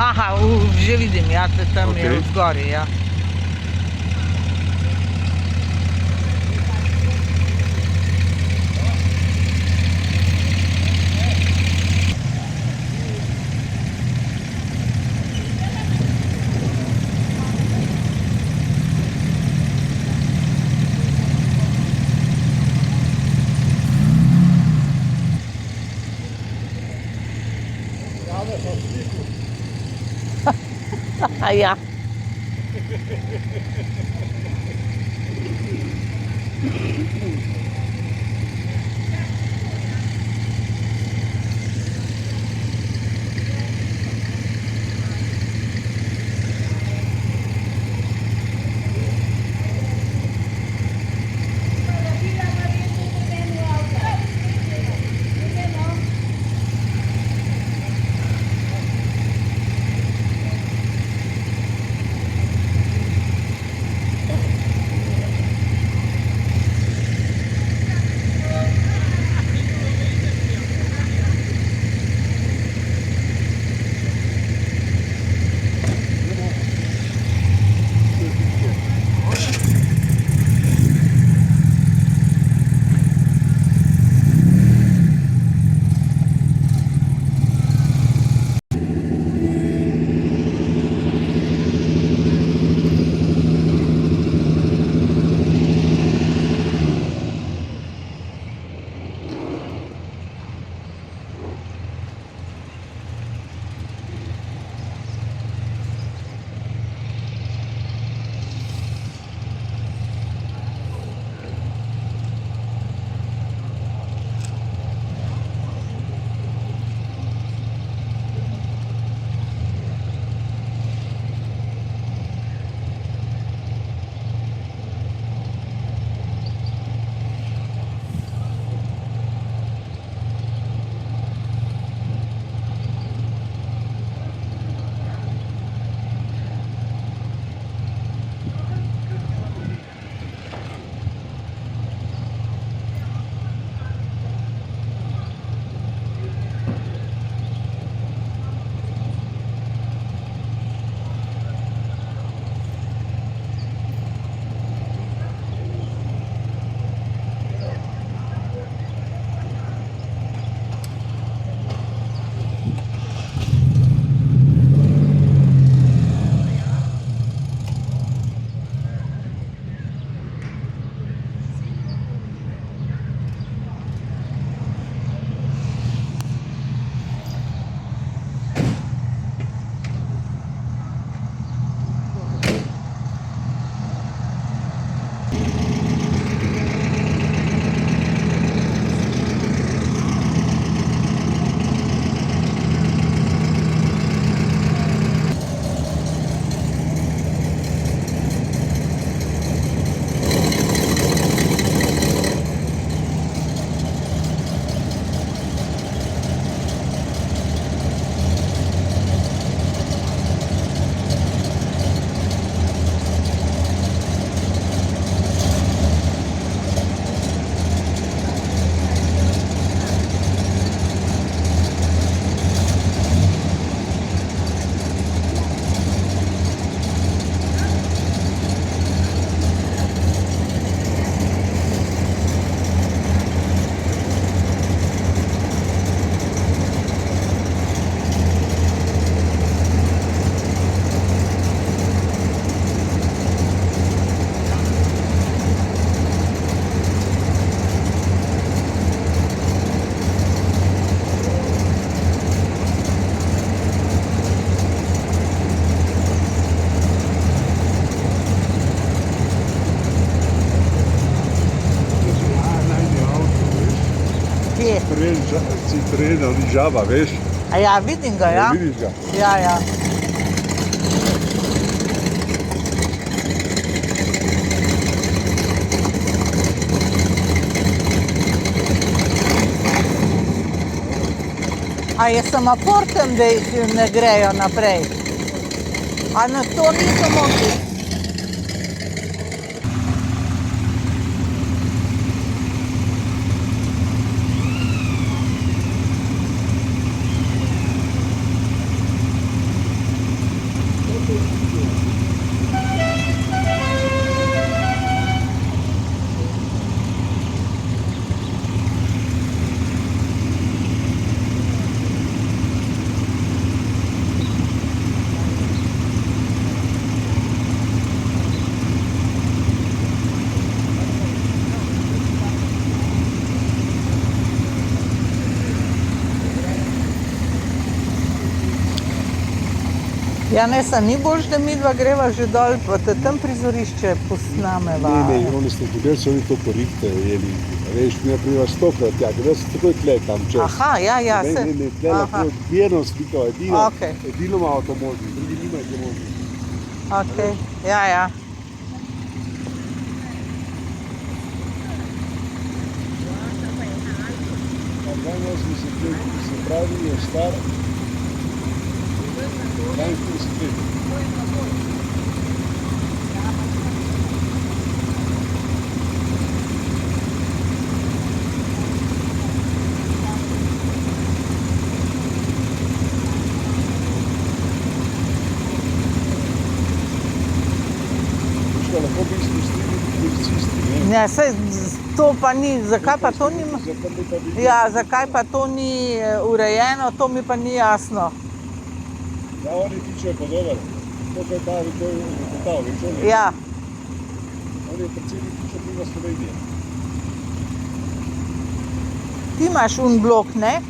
Aha, že vidim, ja te tam je Okej. zgoraj, ja. A ja. Kje? Citroen ali žaba, veš? A ja, vidim ga, ja. Vidiš ga? Ja, ja. A je semafor tam, da jih ne grejo naprej? A na to niso mogli? Janesa, ni boljš, da mi dva greva že dol, pa da tam prizorišče posnameva. Oni ste tukaj, so oni to porihtajo, jeli. Veš, mi je priva 100krat, ja, da se takoj tle tam čez. Aha, ja, se... Ne, tle lahko odbjerno slikao, edino ima to možnost, drugi nimajo te možnosti. Ok, ja. Danes mi se pravi, je star 42 let. Lahko bi izpustili policisti, ne? Ja, saj to pa ni, zakaj pa to nima? Ja, zakaj pa to ni urejeno, to mi pa ni jasno. Ja, oni tičejo pa dober. To, kaj ta, to je dogotal, veš, on je. Ja. On je predsednik tiče Pliva Slovenije. Ti imaš un blok, ne?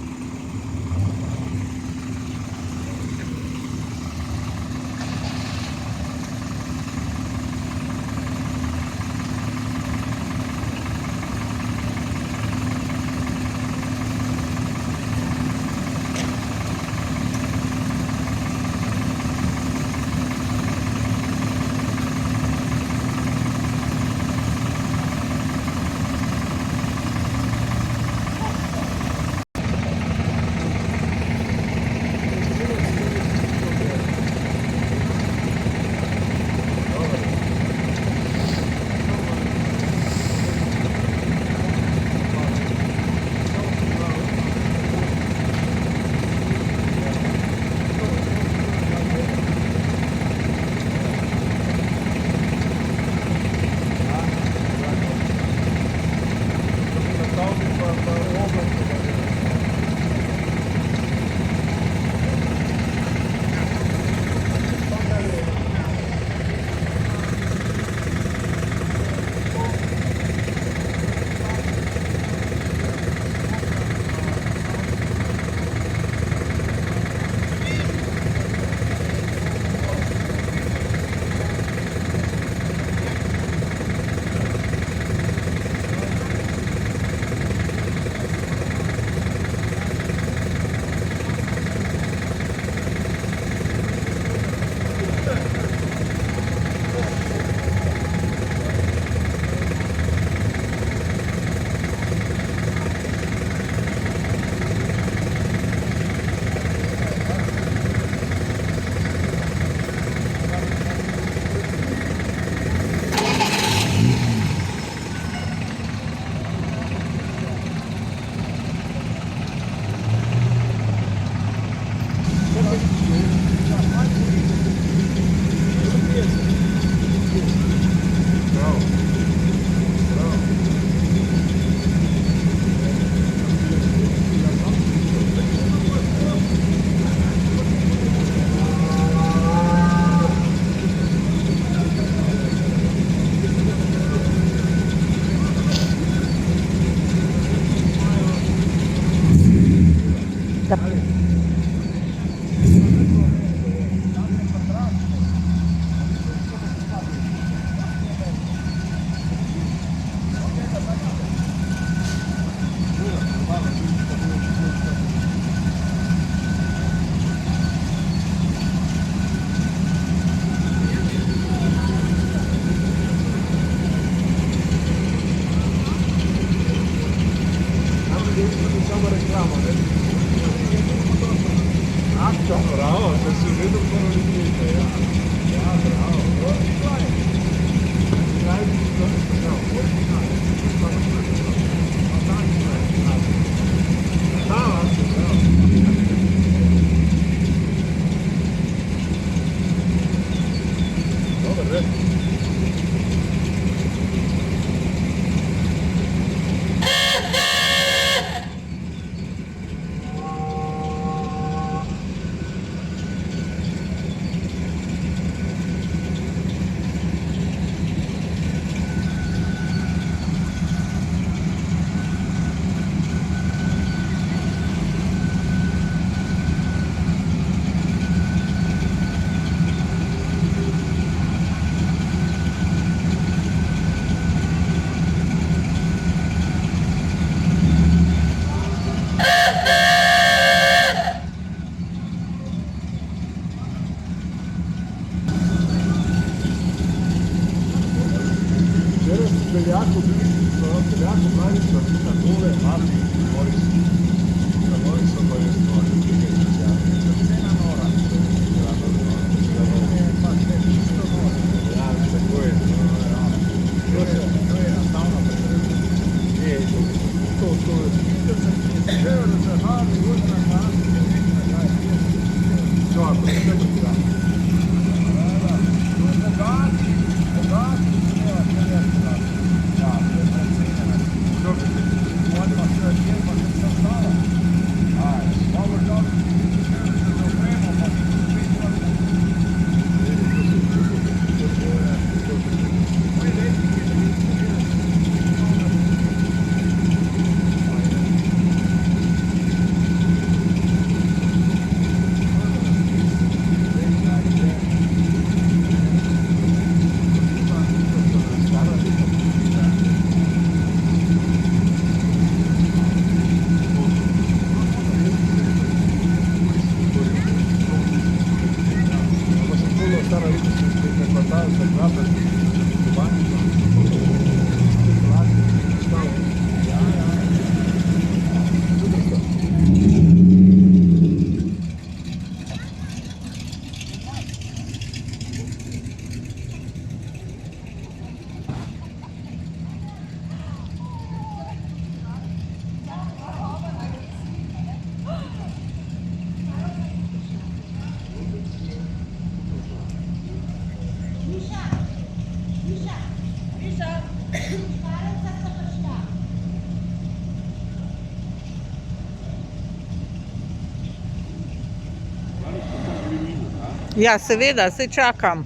Ja, seveda, se čakam.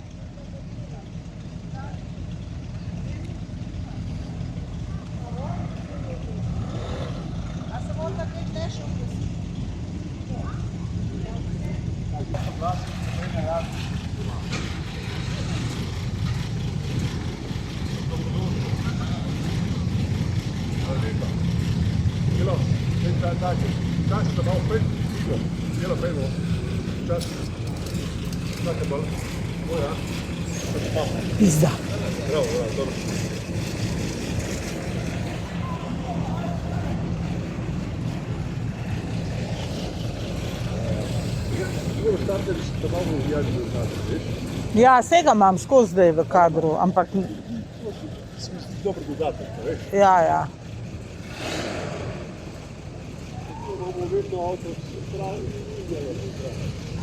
Pizda. Ja, vsega imam skozi zdaj v kadru, ampak Dober dodatek, veš. ja, ja. Bomo vedno avto pravi.